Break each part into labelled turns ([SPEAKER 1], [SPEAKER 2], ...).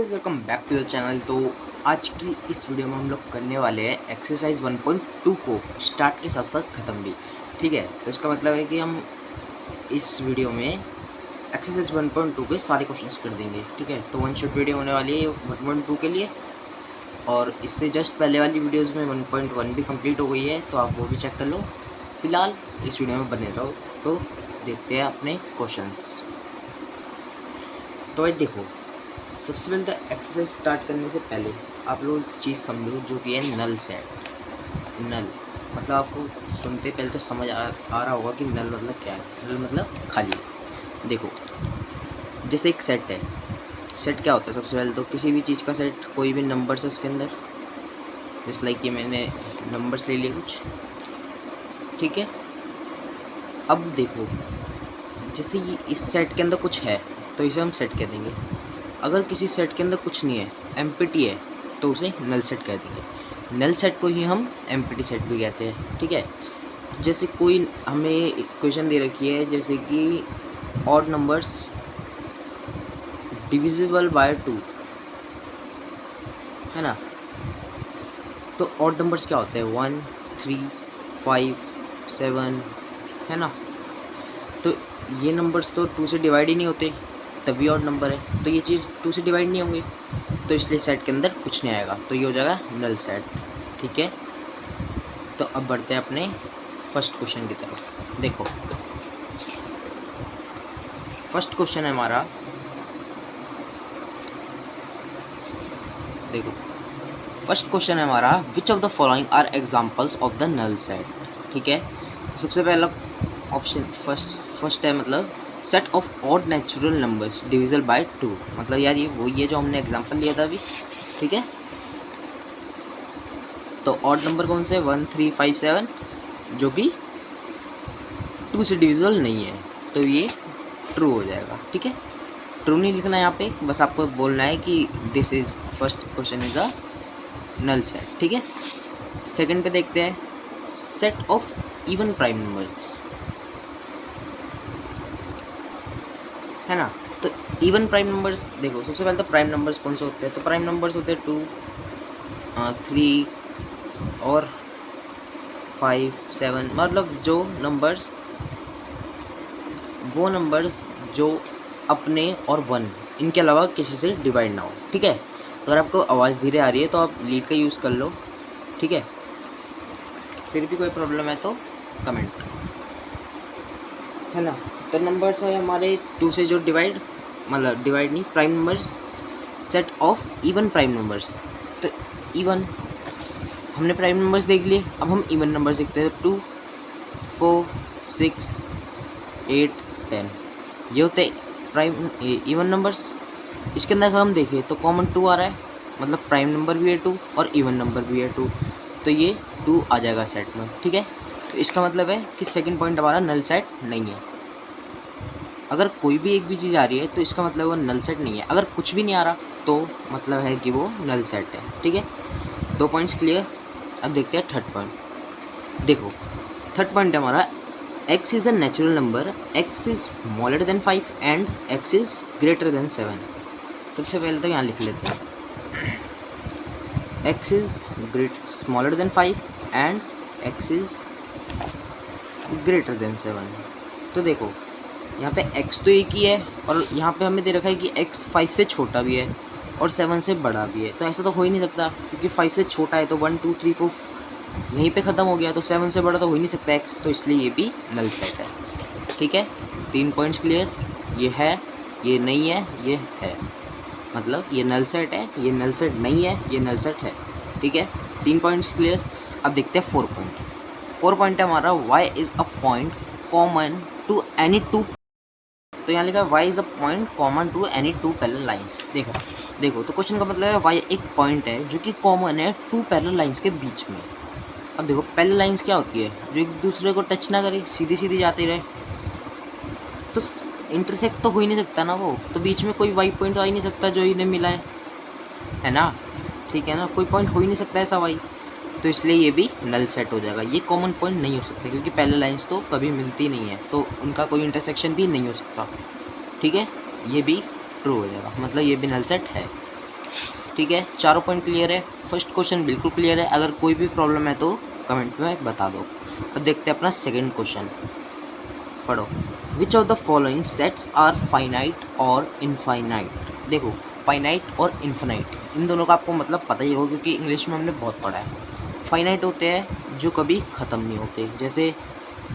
[SPEAKER 1] Guys, welcome back to the channel. तो आज की इस वीडियो में हम लोग करने वाले हैं एक्सरसाइज 1.2 को स्टार्ट के साथ साथ ख़त्म भी। ठीक है, तो इसका मतलब है कि हम इस वीडियो में एक्सरसाइज 1.2 के सारे क्वेश्चंस कर देंगे। ठीक है, तो वन शॉट वीडियो होने वाली है 1.2 के लिए, और इससे जस्ट पहले वाली वीडियोज़ में 1.1 भी कंप्लीट हो गई है, तो आप वो भी चेक कर लो। फिलहाल इस वीडियो में बने रहो। तो देखते हैं अपने क्वेश्चंस। तो भाई देखो, सबसे पहले तो एक्सरसाइज स्टार्ट करने से पहले आप लोग चीज़ समझो जो कि है नल सेट। नल मतलब आपको सुनते पहले तो समझ आ रहा होगा कि नल मतलब क्या है। नल मतलब खाली। देखो, जैसे एक सेट है। सेट क्या होता है? सबसे पहले तो किसी भी चीज़ का सेट, कोई भी नंबर्स है उसके अंदर। जैसे लाइक ये मैंने नंबर्स ले लिए कुछ। ठीक है, अब देखो, जैसे ये इस सेट के अंदर कुछ है तो इसे हम सेट कह देंगे। अगर किसी सेट के अंदर कुछ नहीं है, एम्प्टी है, तो उसे नल सेट कह देंगे। नल सेट को ही हम एम्प्टी सेट भी कहते हैं। ठीक है, जैसे कोई हमें इक्वेशन दे रखी है, जैसे कि ऑड नंबर्स डिविजिबल बाय 2 है ना। तो ऑड नंबर्स क्या होते हैं? 1, 3, 5, 7 है ना। तो ये नंबर्स तो 2 से डिवाइड ही नहीं होते, तभी ऑड नंबर है। तो ये चीज़ 2 से डिवाइड नहीं होंगे, तो इसलिए सेट के अंदर कुछ नहीं आएगा, तो ये हो जाएगा नल सेट। ठीक है, तो अब बढ़ते हैं अपने फर्स्ट क्वेश्चन की तरफ। देखो, फर्स्ट क्वेश्चन है हमारा। देखो, फर्स्ट क्वेश्चन है हमारा, which of the following are examples of the null set. ठीक है, तो सबसे पहला ऑप्शन फर्स्ट है, मतलब set of odd natural numbers divisible by 2। मतलब यार ये वही है जो हमने एग्जाम्पल लिया था अभी। ठीक है, तो ऑड नंबर कौन से? 1, 3, 5, 7, जो कि 2 से डिविजिबल नहीं है, तो ये ट्रू हो जाएगा। ठीक है, ट्रू नहीं लिखना है यहाँ पे, बस आपको बोलना है कि this is first question is a null set. ठीक है, सेकंड पे देखते हैं, set of even prime numbers है ना। तो इवन प्राइम नंबर्स देखो, सबसे पहले तो प्राइम नंबर्स कौन से होते हैं? तो प्राइम नंबर्स होते हैं 2, 3 और 5, 7। मतलब जो नंबर्स, वो नंबर्स जो अपने और 1 इनके अलावा किसी से डिवाइड ना हो। ठीक है, अगर आपको आवाज़ धीरे आ रही है तो आप लीड का यूज़ कर लो। ठीक है, फिर भी कोई प्रॉब्लम है तो कमेंट है ना। तो नंबर्स है हमारे 2 से जो डिवाइड, मतलब डिवाइड नहीं, prime numbers, set of even prime numbers. तो इवन हमने प्राइम नंबर्स देख लिए, अब हम इवन नंबर्स देखते हैं। 2, 4, 6, 8, 10 ये होते प्राइम इवन नंबर्स। इसके अंदर हम देखें तो कॉमन 2 आ रहा है, मतलब प्राइम नंबर भी है 2 और इवन नंबर भी है 2, तो ये 2 आ जाएगा सेट में। ठीक है, तो इसका मतलब है कि सेकंड पॉइंट हमारा नल सेट नहीं है। अगर कोई भी एक भी चीज़ आ रही है तो इसका मतलब वो नल सेट नहीं है। अगर कुछ भी नहीं आ रहा तो मतलब है कि वो नल सेट है। ठीक है, 2 पॉइंट्स क्लियर। अब देखते हैं थर्ड पॉइंट। देखो, थर्ड पॉइंट है हमारा, x is a natural number, x is smaller than 5 and x is greater than 7। सबसे पहले तो यहाँ लिख लेते हैं, x is smaller than 5 and x is greater than 7। तो देखो, यहाँ पे x तो एक ही है, और यहाँ पे हमें दे रखा है कि x 5 से छोटा भी है और 7 से बड़ा भी है। तो ऐसा तो हो ही नहीं सकता, क्योंकि 5 से छोटा है तो 1, 2, 3, 4 यहीं पे ख़त्म हो गया, तो 7 से बड़ा तो हो ही नहीं सकता x, तो इसलिए ये भी नल सेट है। ठीक है, 3 पॉइंट्स क्लियर। ये है, ये नहीं है, ये है, मतलब ये नल सेट है, ये नल सेट नहीं है, ये नल सेट है। ठीक है, 3 पॉइंट्स क्लियर। अब देखते हैं 4 पॉइंट। 4 पॉइंट है हमारा, y is a point common to any 2। तो यहाँ लिखा है y is a point common to any 2 parallel lines. देखो, तो क्वेश्चन का मतलब है y एक पॉइंट है जो कि कॉमन है 2 पैरेलल लाइंस के बीच में। अब देखो, पैरेलल लाइंस क्या होती है? जो एक दूसरे को टच ना करे, सीधी सीधी जाती रहे, तो इंटरसेक्ट तो हो ही नहीं सकता ना वो, तो बीच में कोई वाई पॉइंट तो आ ही नहीं सकता जो इन्हें मिला है ना। ठीक है ना, कोई पॉइंट हो ही नहीं सकता ऐसा वाई, तो इसलिए ये भी नल सेट हो जाएगा। ये कॉमन पॉइंट नहीं हो सकता, क्योंकि पैरेलल लाइंस तो कभी मिलती नहीं है, तो उनका कोई इंटरसेक्शन भी नहीं हो सकता। ठीक है, ये भी ट्रू हो जाएगा, मतलब ये भी नल सेट है। ठीक है, चारों पॉइंट क्लियर है, फर्स्ट क्वेश्चन बिल्कुल क्लियर है। अगर कोई भी प्रॉब्लम है तो कमेंट में बता दो। अब देखते हैं अपना सेकंड क्वेश्चन, पढ़ो। Which of the following sets are finite और इनफाइनाइट। देखो, फाइनाइट और इनफाइनाइट इन दोनों का आपको मतलब पता ही होगा, क्योंकि इंग्लिश में हमने बहुत पढ़ा है। फाइनाइट होते हैं जो कभी ख़त्म नहीं होते, जैसे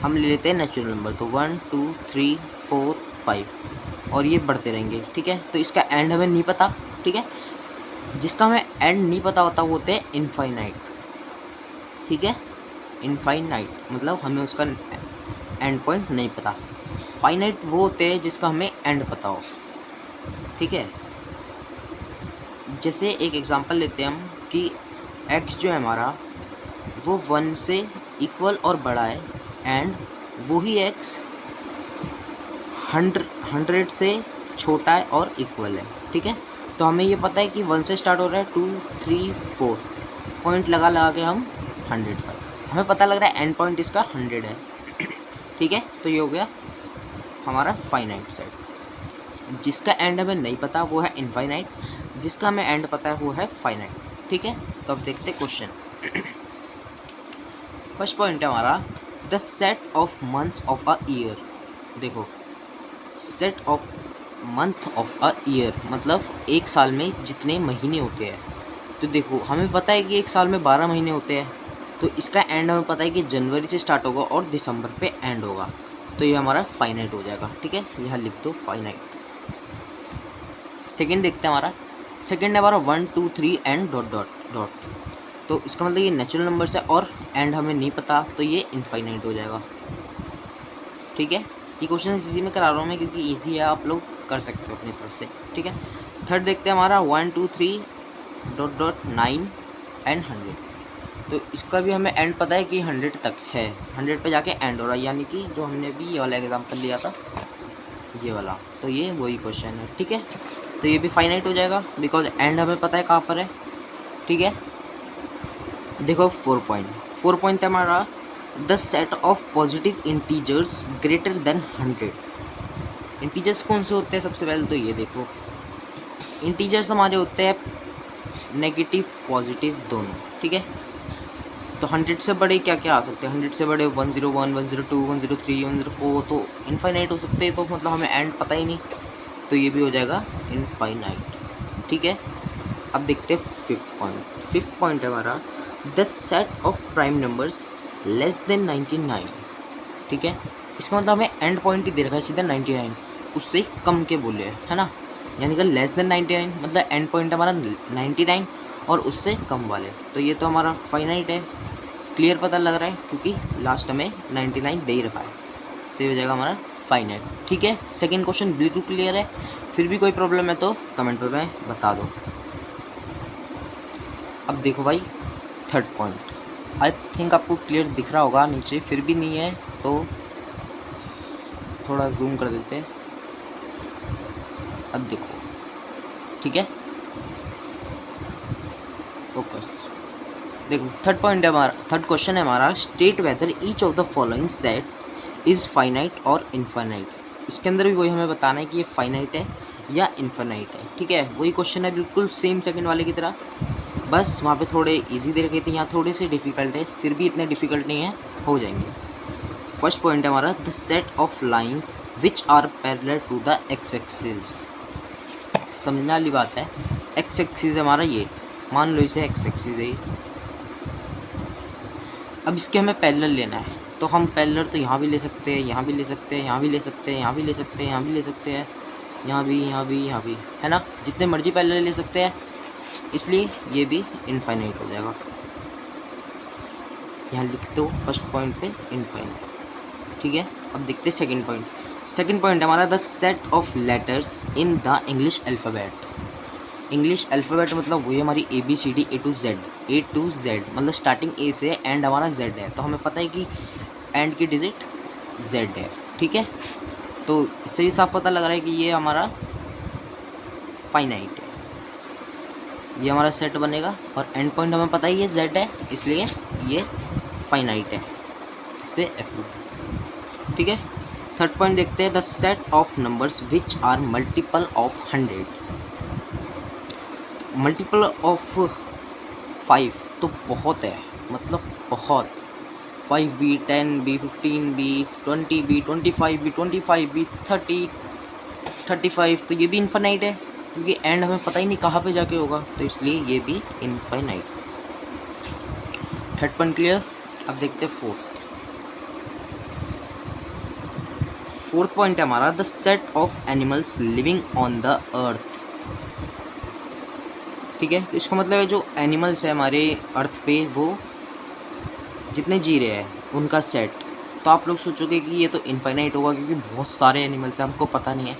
[SPEAKER 1] हम ले लेते हैं नेचुरल नंबर, तो 1 2 3 4 5 और ये बढ़ते रहेंगे, ठीक है। तो इसका एंड हमें नहीं पता, ठीक है। जिसका हमें एंड नहीं पता होता वो होते हैं इनफाइनाइट, ठीक है। इनफाइनाइट मतलब हमें उसका एंड पॉइंट नहीं पता। फाइनाइट वो होते हैं जिसका हमें एंड पता हो, ठीक है। जैसे एक एग्जांपल लेते हैं हम कि x जो है हमारा वो 1 से इक्वल और बड़ा है, एंड वही x 100 से छोटा है और इक्वल है, ठीक है। तो हमें ये पता है कि 1 से स्टार्ट हो रहा है, 2 3 4 पॉइंट लगा लगा के हम 100 पर, हमें पता लग रहा है एंड पॉइंट इसका 100 है, ठीक है। तो ये हो गया हमारा फाइनाइट सेट। जिसका एंड हमें नहीं पता वो है इनफाइनाइट, जिसका हमें एंड पता है वो है फाइनाइट, ठीक है। तो अब देखते हैं क्वेश्चन। फर्स्ट पॉइंट है हमारा the set of months of a year. देखो, set of month of a year मतलब एक साल में जितने महीने होते हैं। तो देखो, हमें पता है कि एक साल में 12 महीने होते हैं, तो इसका एंड हमें पता है कि जनवरी से स्टार्ट होगा और दिसंबर पे एंड होगा, तो ये हमारा फाइनाइट हो जाएगा, ठीक है। यहाँ लिख दो फाइनाइट। सेकंड देखते हैं, हमारा सेकंड है हमारा 1 2 3 एंड डॉट डॉट डॉट। तो इसका मतलब ये नेचुरल नंबर्स है और एंड हमें नहीं पता, तो ये इनफाइनाइट हो जाएगा, ठीक है। ये क्वेश्चन इसी में करा रहा हूँ मैं क्योंकि ईजी है, आप लोग कर सकते हो अपनी तरफ से, ठीक है। थर्ड देखते हैं हमारा 1 2 3 डॉट डॉट 9 एंड 100। तो इसका भी हमें एंड पता है कि 100 तक है, 100 पे जाके एंड हो रहा है, यानी कि जो हमने भी ये वाला एग्जांपल लिया था ये वाला, तो ये वही क्वेश्चन है, ठीक है। तो ये भी फाइनाइट हो जाएगा बिकॉज एंड हमें पता है कहाँ पर है, ठीक है। देखो 4 पॉइंट है हमारा the set of positive integers greater than 100। Integers कौन से होते हैं? सबसे पहले तो ये देखो, इंटीजर्स हमारे होते हैं नेगेटिव पॉजिटिव दोनों, ठीक है। तो 100 से बड़े क्या क्या आ सकते हैं? 100 से बड़े 101 102 103 104 तो इनफाइनाइट हो सकते हैं, तो मतलब हमें एंड पता ही नहीं, तो ये भी हो जाएगा इनफाइनाइट, ठीक है। अब देखते हैं फिफ्थ पॉइंट है हमारा the set of prime numbers less than 99, ठीक है। इसका मतलब हमें एंड पॉइंट ही दे रखा है सीधा 99, उससे कम के बोले है ना, यानी कि लेस देन 99 मतलब एंड पॉइंट हमारा 99 और उससे कम वाले, तो ये तो हमारा फाइनाइट है। क्लियर पता लग रहा है क्योंकि लास्ट में 99 दे ही रखा है, तो ये हो जाएगा हमारा फाइनाइट, ठीक है। सेकंड क्वेश्चन बिल्कुल क्लियर है, फिर भी कोई प्रॉब्लम है तो कमेंट में बता दो। अब देखो भाई थर्ड पॉइंट, आई थिंक आपको क्लियर दिख रहा होगा नीचे, फिर भी नहीं है तो थोड़ा जूम कर देते हैं। अब देखो, ठीक है, फोकस। देखो थर्ड पॉइंट है हमारा, थर्ड क्वेश्चन है हमारा state whether each of the following set is finite और इनफाइनाइट। इसके अंदर भी वही हमें बताना है कि ये फाइनाइट है या इनफाइनाइट है, ठीक है। वही क्वेश्चन है बिल्कुल सेम सेकंड वाले की तरह, बस वहाँ पे थोड़े इजी दे रखे थे, यहाँ थोड़े से डिफ़िकल्ट है, फिर भी इतने डिफ़िकल्ट नहीं है, हो जाएंगे। फर्स्ट पॉइंट है हमारा the set of lines which are parallel to the X axis. समझने वाली बात है, एक्स एक्सिस हमारा ये, मान लो इसे एक्स एक्सिस है। अब इसके हमें पैरेलल लेना है, तो हम पैरेलल तो यहाँ भी ले सकते हैं, यहाँ भी ले सकते हैं, यहाँ भी ले सकते हैं, यहाँ भी ले सकते हैं, यहाँ भी ले सकते हैं, यहाँ भी, यहाँ भी, यहाँ भी, है ना, जितने मर्जी पैरेलल ले सकते हैं, इसलिए ये भी इनफाइनाइट हो जाएगा। यहाँ लिख दो फर्स्ट पॉइंट पे इनफाइनाइट, ठीक है। अब देखते हैं सेकंड पॉइंट। सेकंड पॉइंट हमारा the set of letters in the English alphabet. English alphabet मतलब वही हमारी ABCD A to Z मतलब स्टार्टिंग A से एंड हमारा Z है, तो हमें पता है कि एंड की डिजिट Z है, ठीक है। तो इससे भी साफ पता लग रहा है कि ये हमारा फाइनाइट है, ये हमारा सेट बनेगा और एंड पॉइंट हमें पता है ये Z है, इसलिए ये फाइनाइट है, इस पर F, ठीक है। थर्ड पॉइंट देखते हैं the set of numbers which are multiple of 100। Multiple of 5 तो बहुत है, मतलब बहुत। 5b, 10b, 15b, 20b, 25b, 25b, 30, 35, तो ये भी इनफाइनाइट है क्योंकि एंड हमें पता ही नहीं कहाँ पे जाके होगा, तो इसलिए ये भी इनफाइनाइट। Third point clear. अब देखते हैं फोर्थ पॉइंट है हमारा the set of animals living on the earth. ठीक है, इसका मतलब है जो एनिमल्स है हमारे अर्थ पे वो जितने जी रहे हैं उनका सेट। तो आप लोग सोचोगे कि ये तो इनफाइनाइट होगा क्योंकि बहुत सारे एनिमल्स हैं, हमको पता नहीं है,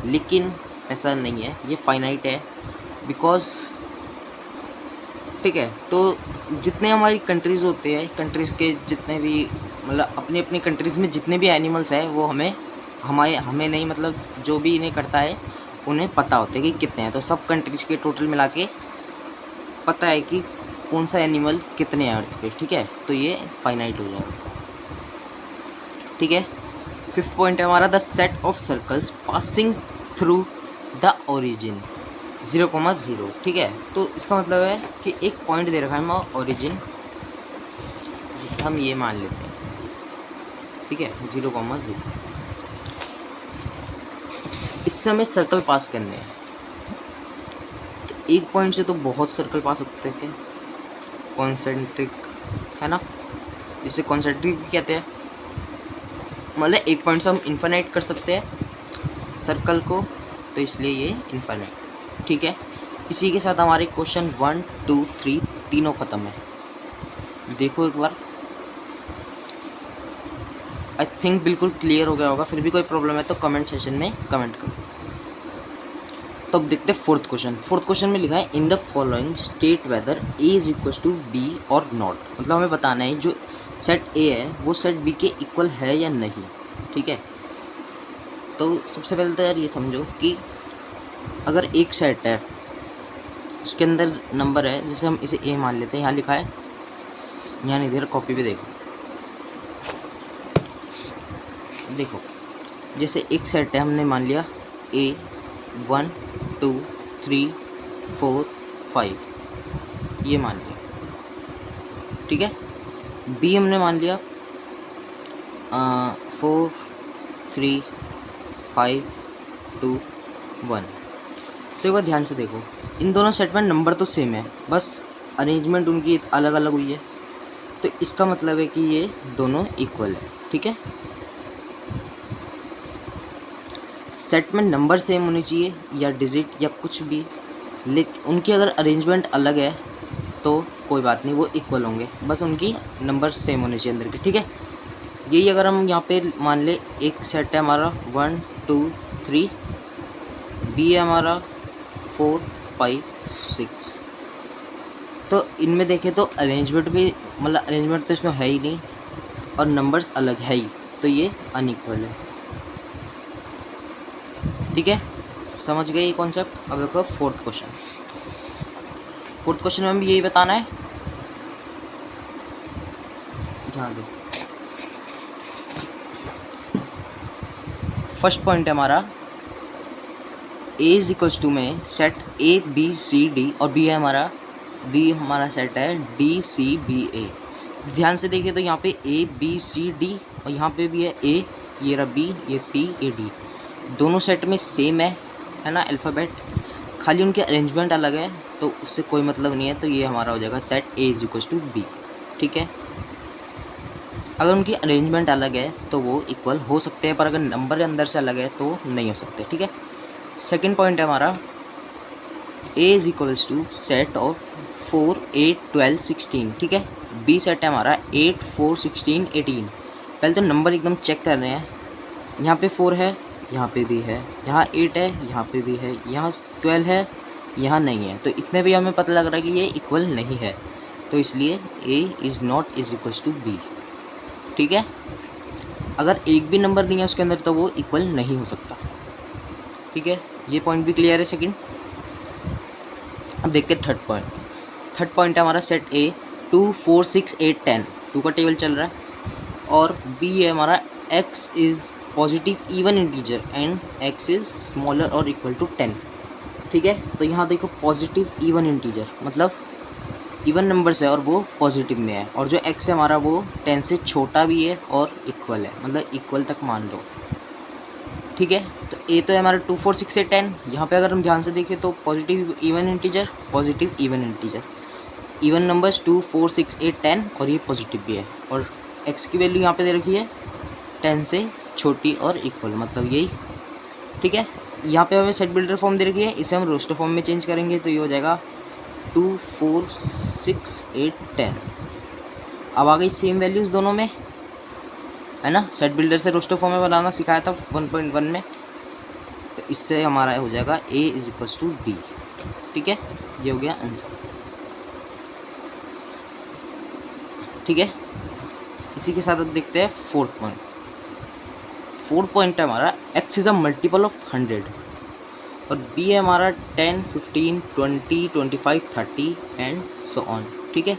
[SPEAKER 1] लेकिन ऐसा नहीं है, ये फाइनाइट है बिकॉज ठीक है। तो जितने हमारी कंट्रीज़ होते हैं, कंट्रीज़ के जितने भी मतलब अपनी अपनी कंट्रीज़ में जितने भी एनिमल्स हैं वो हमें नहीं, मतलब जो भी इन्हें करता है उन्हें पता होता है कि कितने हैं। तो सब कंट्रीज़ के टोटल मिला के पता है कि कौन सा एनिमल कितने हैं अर्थ पे। ठीक है, तो ये फाइनाइट हो जाएगा। ठीक है, फिफ्थ पॉइंट है हमारा the set of circles passing through the origin 0,0। ठीक है, तो इसका मतलब है कि एक पॉइंट दे रखा है हमारा ओरिजिन, जिसे हम ये मान लेते हैं। ठीक है, 0,0 इससे हमें सर्कल पास करने हैं। तो एक पॉइंट से तो बहुत सर्कल पास सकते हैं, कॉन्सेंट्रिक है ना, जिसे कॉन्सेंट्रिक भी कहते हैं। मतलब एक पॉइंट से हम इन्फाइनाइट कर सकते हैं सर्कल को, तो इसलिए ये इन्फाइनाइट। ठीक है, इसी के साथ हमारे क्वेश्चन 1, 2, 3 तीनों ख़त्म है। देखो एक बार, आई थिंक बिल्कुल क्लियर हो गया होगा। फिर भी कोई प्रॉब्लम है तो कमेंट सेशन में कमेंट करो। तो अब देखते हैं फोर्थ क्वेश्चन। फोर्थ क्वेश्चन में लिखा है in the following state whether A is equal to B और नॉट। मतलब हमें बताना है जो सेट ए है वो सेट बी के इक्वल है या नहीं। ठीक है, तो सबसे पहले तो यार ये समझो कि अगर एक सेट है उसके अंदर नंबर है, जैसे हम इसे ए मान लेते हैं, यहाँ लिखा है, यहाँ नहीं दे रहा, कॉपी पे देखो जैसे एक सेट है, हमने मान लिया ए 1, 2, 3, 4, 5 ये मान लिया। ठीक है, बी हमने मान लिया 4, 3, 5, 2, 1। तो एक बार ध्यान से देखो, इन दोनों सेट में नंबर तो सेम है, बस अरेंजमेंट उनकी अलग अलग हुई है। तो इसका मतलब है कि ये दोनों इक्वल है। ठीक है, सेट में नंबर सेम होने चाहिए या डिजिट या कुछ भी, लेकिन उनकी अगर अरेंजमेंट अलग है तो कोई बात नहीं, वो इक्वल होंगे, बस उनकी नंबर सेम होने चाहिए अंदर के। ठीक है, यही अगर हम यहाँ पे मान ले एक सेट है हमारा 1, 2, 3, बी है हमारा 4, 5, 6, तो इनमें देखें तो अरेंजमेंट भी, मतलब अरेंजमेंट तो इसमें है ही नहीं और नंबर्स अलग है ही, तो ये अनइक्वल है। ठीक है, समझ गए ये कॉन्सेप्ट। अब देखो फोर्थ क्वेश्चन। फोर्थ क्वेश्चन में भी यही बताना है, ध्यान दो। फर्स्ट पॉइंट है हमारा ए इज इक्वल्स टू में set A B C D और बी है हमारा सेट है डी सी बी ए। ध्यान से देखिए तो यहाँ पे ए बी सी डी और यहाँ पे भी है ए, ये रहा बी, ये सी, ये डी, दोनों सेट में सेम है ना अल्फ़ाबेट, खाली उनके अरेंजमेंट अलग है, तो उससे कोई मतलब नहीं है। तो ये हमारा हो जाएगा set A is equals to B. ठीक है, अगर उनकी अरेंजमेंट अलग है तो वो इक्वल हो सकते हैं, पर अगर नंबर अंदर से अलग है तो नहीं हो सकते। ठीक है, सेकंड पॉइंट है हमारा A is equals to set of 4, 8, 12, 16। ठीक है, बी सेट है हमारा 8, 4, 16, 18। पहले तो नंबर एकदम चेक कर रहे हैं, यहाँ पे 4 है, यहाँ पे भी है, यहाँ 8 है, यहाँ पे भी है, यहाँ 12 है, यहाँ नहीं है, तो इतने भी हमें पता लग रहा है कि ये इक्वल नहीं है, तो इसलिए A is not is equals to B. ठीक है, अगर एक भी नंबर नहीं है उसके अंदर तो वो इक्वल नहीं हो सकता। ठीक है, ये पॉइंट भी क्लियर है सेकंड। अब देखते हैं थर्ड पॉइंट। थर्ड पॉइंट है हमारा सेट ए 2, 4, 6, 8, 10, 2 का टेबल चल रहा है, और बी है हमारा x is positive even integer and x is smaller और इक्वल टू 10। ठीक है। तो यहाँ देखो पॉजिटिव इवन इंटीजर मतलब इवन नंबर्स है और वो पॉजिटिव में है, और जो x है हमारा वो 10 से छोटा भी है और इक्वल है, मतलब इक्वल तक मान लो। ठीक है। तो ए तो है हमारा 2 4 6 8 10। यहाँ पे अगर हम ध्यान से देखें तो positive even integer, positive even integer, even numbers 2 4 6 8 10 और ये पॉजिटिव भी है, और x की वैल्यू यहाँ पे दे रखी है 10 से छोटी और इक्वल, मतलब यही। ठीक है। यहाँ पे हमें सेट बिल्डर फॉर्म दे रखी है, इसे हम रोस्टर फॉर्म में चेंज करेंगे तो ये हो जाएगा 2 4 6 8 10। अब आ गई सेम वैल्यूज़ दोनों में, है ना। सेट बिल्डर से रोस्टर फॉर्म में बनाना सिखाया था 1.1 में, तो इससे हमारा हो जाएगा a is equals to b। ठीक है, ये हो गया आंसर। ठीक है, इसी के साथ अब देखते हैं फोर्थ पॉइंट। फोर्थ पॉइंट है हमारा x is a multiple of 100 और b है हमारा 10 15 20 25 30 एंड सो ऑन। ठीक है,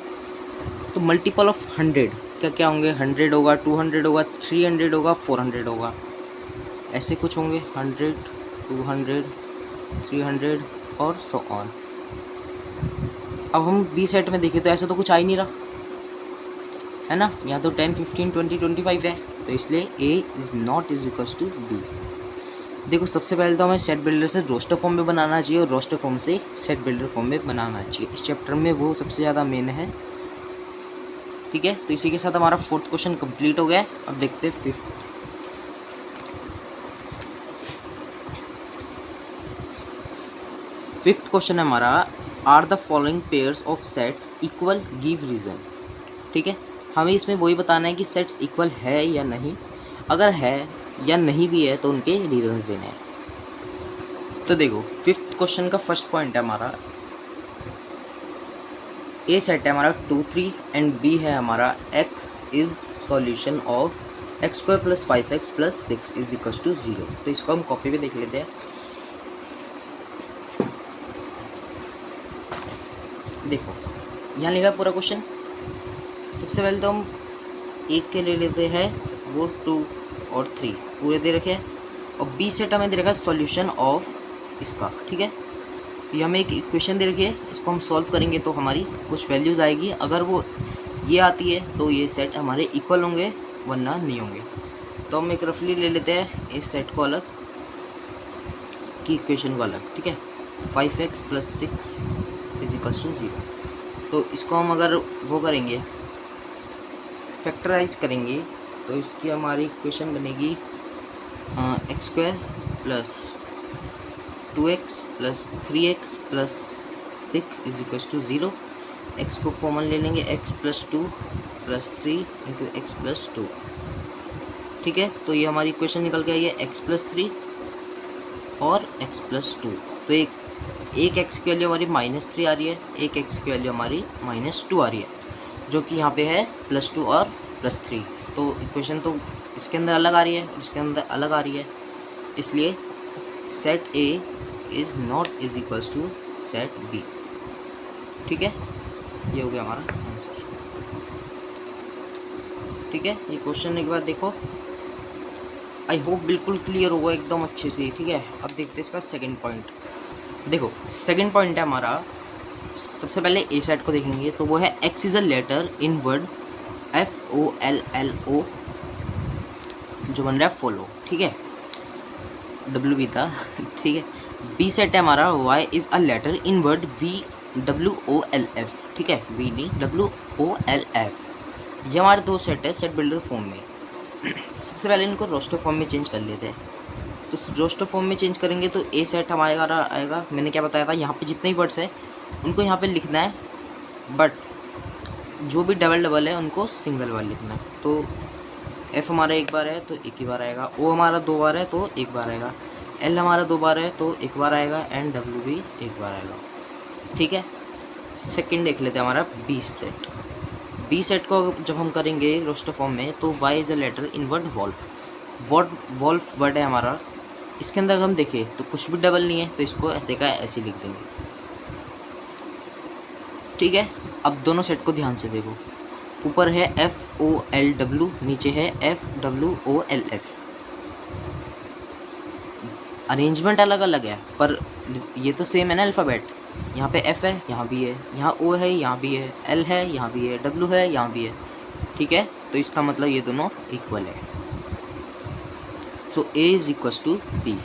[SPEAKER 1] तो मल्टीपल ऑफ 100 क्या क्या होंगे? 100 होगा, 200 होगा, 300 होगा, 400 होगा, ऐसे कुछ होंगे। 100 200 300 और सो ऑन। अब हम बी सेट में देखें तो ऐसा तो कुछ आ ही नहीं रहा, है ना। यहाँ तो 10 15 20 25 है, तो इसलिए a is not is equals to b। देखो सबसे पहले तो हमें सेट बिल्डर से रोस्टर फॉर्म में बनाना चाहिए और रोस्टर फॉर्म से सेट बिल्डर फॉर्म में बनाना चाहिए। इस चैप्टर में वो सबसे ज़्यादा मेन है। ठीक है, तो इसी के साथ हमारा फोर्थ क्वेश्चन कंप्लीट हो गया है। अब देखते हैं फिफ्थ क्वेश्चन है हमारा, are the following pairs of sets equal, give reason. ठीक है, हमें इसमें वही बताना है कि सेट्स इक्वल है या नहीं, अगर है या नहीं भी है तो उनके रीजंस देने हैं। तो देखो फिफ्थ क्वेश्चन का फर्स्ट पॉइंट है हमारा, ए सेट है हमारा 2 3 एंड बी है हमारा x is solution of X square plus 5x plus 6 is equal to 0। तो इसको हम कॉपी पे देख लेते हैं। देखो यहाँ लिखा है पूरा क्वेश्चन। सबसे पहले तो हम एक के ले लेते हैं, वो 2 और 3 पूरे दे रखे हैं, और बी सेट हमें दे रखा है सॉल्यूशन ऑफ इसका। ठीक है, ये हमें एक इक्वेशन दे रखी है, इसको हम सॉल्व करेंगे तो हमारी कुछ वैल्यूज़ आएगी। अगर वो ये आती है तो ये सेट हमारे इक्वल होंगे, वरना नहीं होंगे। तो हम एक रफली ले लेते हैं इस सेट को अलग की इक्वेशन को अलग। ठीक है, 5x plus 6 is equal to 0। तो इसको हम अगर वो करेंगे, फैक्टराइज करेंगे, तो इसकी हमारी इक्वेशन बनेगी X square plus 2x plus 3x plus 6 is equal to 0। x को कॉमन ले लेंगे, x plus 2 plus 3 into X plus 2। ठीक है, तो ये हमारी इक्वेशन निकल के आई है x प्लस 3 और x प्लस 2। तो एक x की वैल्यू हमारी -3 आ रही है, एक x की वैल्यू हमारी -2 आ रही है, जो कि यहाँ पे है +2 और +3। तो इक्वेशन तो इसके अंदर अलग आ रही है और इसके अंदर अलग आ रही है, इसलिए set A is not is equals to set B। ठीक है, ये हो गया हमारा आंसर। ठीक है, ये क्वेश्चन एक बार देखो, आई होप बिल्कुल क्लियर होगा एकदम अच्छे से। ठीक है, अब देखते हैं इसका सेकंड पॉइंट। देखो सेकंड पॉइंट है हमारा, सबसे पहले ए सेट को देखेंगे तो वो है X is a letter in word FOLLO, जो बन रहा है फॉलो। ठीक है, WB था। ठीक है, बी सेट है हमारा, Y is a letter in word VWOLF। ठीक है, V नहीं WOLF। ये हमारे दो सेट है सेट बिल्डर फॉर्म में। सबसे पहले इनको रोस्टर फॉर्म में चेंज कर लेते हैं। तो रोस्टर फॉर्म में चेंज करेंगे तो ए सेट हमारा आएगा, मैंने क्या बताया था, यहाँ पे जितने भी वर्ड्स हैं उनको यहाँ पे लिखना है, बट जो भी डबल डबल है उनको सिंगल बार लिखना है। तो एफ हमारा एक बार है तो एक ही बार आएगा, ओ हमारा 2 बार है तो एक बार आएगा, एल हमारा 2 बार है तो एक बार आएगा, एंड डब्ल्यू भी एक बार आएगा। ठीक है, सेकंड देख लेते हैं हमारा बी सेट। बी सेट को जब हम करेंगे रोस्टर फॉर्म में तो Y is a letter in word wolf word है हमारा। इसके अंदर हम देखें तो कुछ भी डबल नहीं है, तो इसको ऐसे का ऐसे लिख देंगे। ठीक है, अब दोनों सेट को ध्यान से देखो, ऊपर है FOLW, नीचे है FWOLF। अरेंजमेंट अलग अलग है पर ये तो सेम है ना अल्फ़ाबेट। यहाँ पे एफ़ है, यहाँ भी है, यहाँ ओ है, यहाँ भी है, एल है, यहाँ भी है, डब्ल्यू है, यहाँ भी है। ठीक है, तो इसका मतलब ये दोनों इक्वल है। So A is equals to B.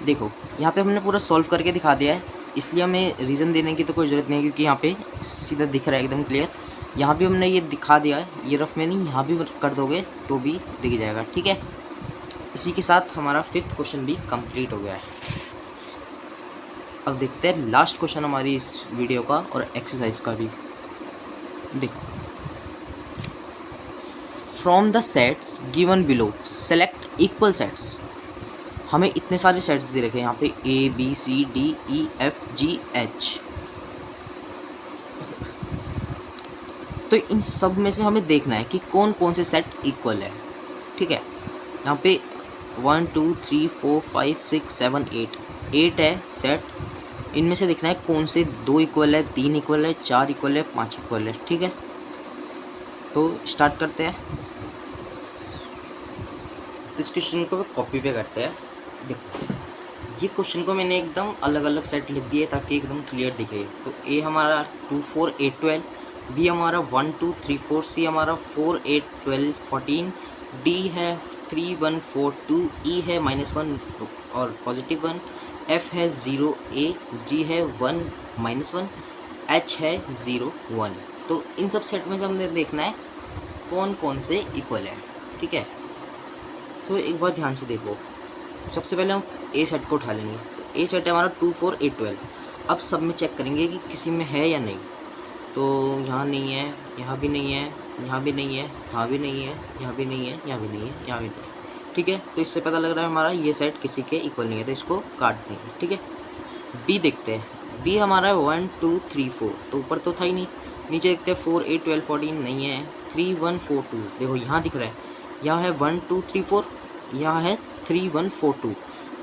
[SPEAKER 1] देखो यहाँ पे हमने पूरा सॉल्व करके दिखा दिया है, इसलिए हमें रीज़न देने की तो कोई ज़रूरत नहीं है, क्योंकि यहाँ पे सीधा दिख रहा है एकदम क्लियर। यहाँ भी हमने ये दिखा दिया है, ये रफ में नहीं, यहाँ भी कर दोगे तो भी दिख जाएगा। ठीक है, इसी के साथ हमारा 5th क्वेश्चन भी कंप्लीट हो गया है। अब देखते हैं लास्ट क्वेश्चन हमारी इस वीडियो का और एक्सरसाइज का भी। देखो, from the sets given below select equal sets. हमें इतने सारे सेट्स दे रखे हैं यहाँ पे A B C D E F G H. तो इन सब में से हमें देखना है कि कौन कौन से सेट इक्वल है। ठीक है, यहाँ पे 1 2 3 4 5 6 7 8 है सेट। इनमें से देखना है कौन से 2 इक्वल है, 3 इक्वल है, 4 इक्वल है, 5 इक्वल है। ठीक है, तो स्टार्ट करते हैं। इस क्वेश्चन को कॉपी पे करते हैं। देखो, ये क्वेश्चन को मैंने एकदम अलग अलग सेट लिख दिए ताकि एकदम क्लियर दिखे। तो ए हमारा 2 4 8 12, बी हमारा 1 2 3 4, सी हमारा 4 8 12 14, डी है 3 1 4 2, ई है -1 और +1, एफ है 0 ए, जी है 1 -1, एच है 0 1। तो इन सब सेट में से हमने देखना है कौन कौन से इक्वल है। ठीक है, तो एक बार ध्यान से देखो। सबसे पहले हम ए सेट को उठा लेंगे। तो ए सेट है हमारा 2 4 8 12। अब सब में चेक करेंगे कि किसी में है या नहीं। तो यहाँ नहीं है, यहाँ भी नहीं है, यहाँ भी नहीं है, यहाँ भी नहीं है, यहाँ भी नहीं है, यहाँ भी नहीं है, यहाँ भी नहीं है। ठीक है, तो इससे पता लग रहा है हमारा ये सेट किसी के इक्वल नहीं है, तो इसको काट देंगे। ठीक है, बी देखते हैं। बी हमारा 1 2 3 4, तो ऊपर तो था ही नहीं। नीचे देखते हैं 4 8 12 14 नहीं है, 3 1 4 2। देखो यहाँ दिख रहा है, यहाँ है 1 2 3 4, यहाँ है 3 1 4 2।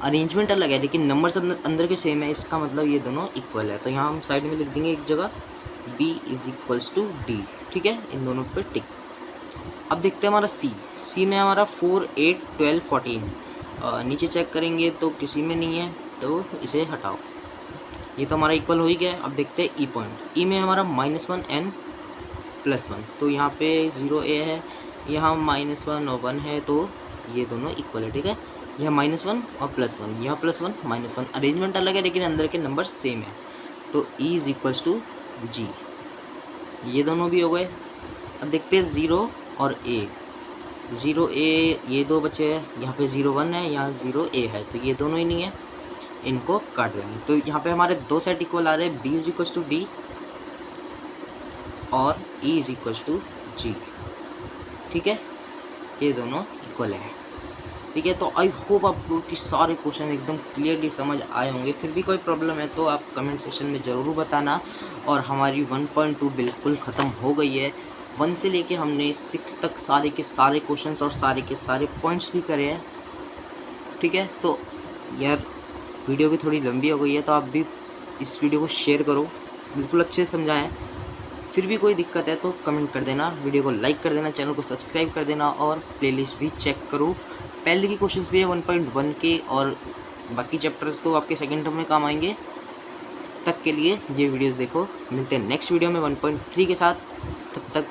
[SPEAKER 1] अरेंजमेंट अलग है लेकिन नंबर्स अंदर के सेम है, इसका मतलब ये दोनों इक्वल है। तो यहाँ हम साइड में लिख देंगे एक जगह B is equals to D. ठीक है, इन दोनों पे टिक। अब देखते हैं हमारा सी में हमारा 4 8 12 14। नीचे चेक करेंगे तो किसी में नहीं है, तो इसे हटाओ। ये तो हमारा इक्वल हो ही गया। अब देखते हैं ई पॉइंट। ई में हमारा -1 n +1, तो यहाँ पे 0 a है, यहाँ -1 और 1 है, तो ये दोनों इक्वल है। ठीक है, यह -1 और +1, यह +1 -1। अरेंजमेंट अलग है लेकिन अंदर के नंबर सेम है, तो E इज इक्वल्स टू जी। ये दोनों भी हो गए। अब देखते हैं 0 और A। 0 A ये दो बचे हैं, यहाँ पे 0 1 है, यहाँ 0 A है, तो ये दोनों ही नहीं है, इनको काट देंगे। तो यहाँ पे हमारे 2 सेट इक्वल आ रहे हैं, B is equals to D और E is equals to G. ठीक है, ये दोनों इक्वल है। ठीक है, तो आई होप आपको कि सारे क्वेश्चन एकदम क्लियरली समझ आए होंगे। फिर भी कोई प्रॉब्लम है तो आप कमेंट सेक्शन में ज़रूर बताना। और हमारी 1.2 बिल्कुल ख़त्म हो गई है। 1 से लेके हमने 6 तक सारे के सारे क्वेश्चंस और सारे के सारे पॉइंट्स भी करे हैं। ठीक है, तो यार वीडियो भी थोड़ी लंबी हो गई है, तो आप भी इस वीडियो को शेयर करो, बिल्कुल अच्छे से समझाएं। फिर भी कोई दिक्कत है तो कमेंट कर देना, वीडियो को लाइक कर देना, चैनल को सब्सक्राइब कर देना और प्लेलिस्ट भी चेक करो। पहले के क्वेश्चंस भी है 1.1 के, और बाकी चैप्टर्स तो आपके सेकेंड टर्म में काम आएंगे। तक के लिए ये वीडियोस देखो। मिलते हैं नेक्स्ट वीडियो में 1.3 के साथ। तब तक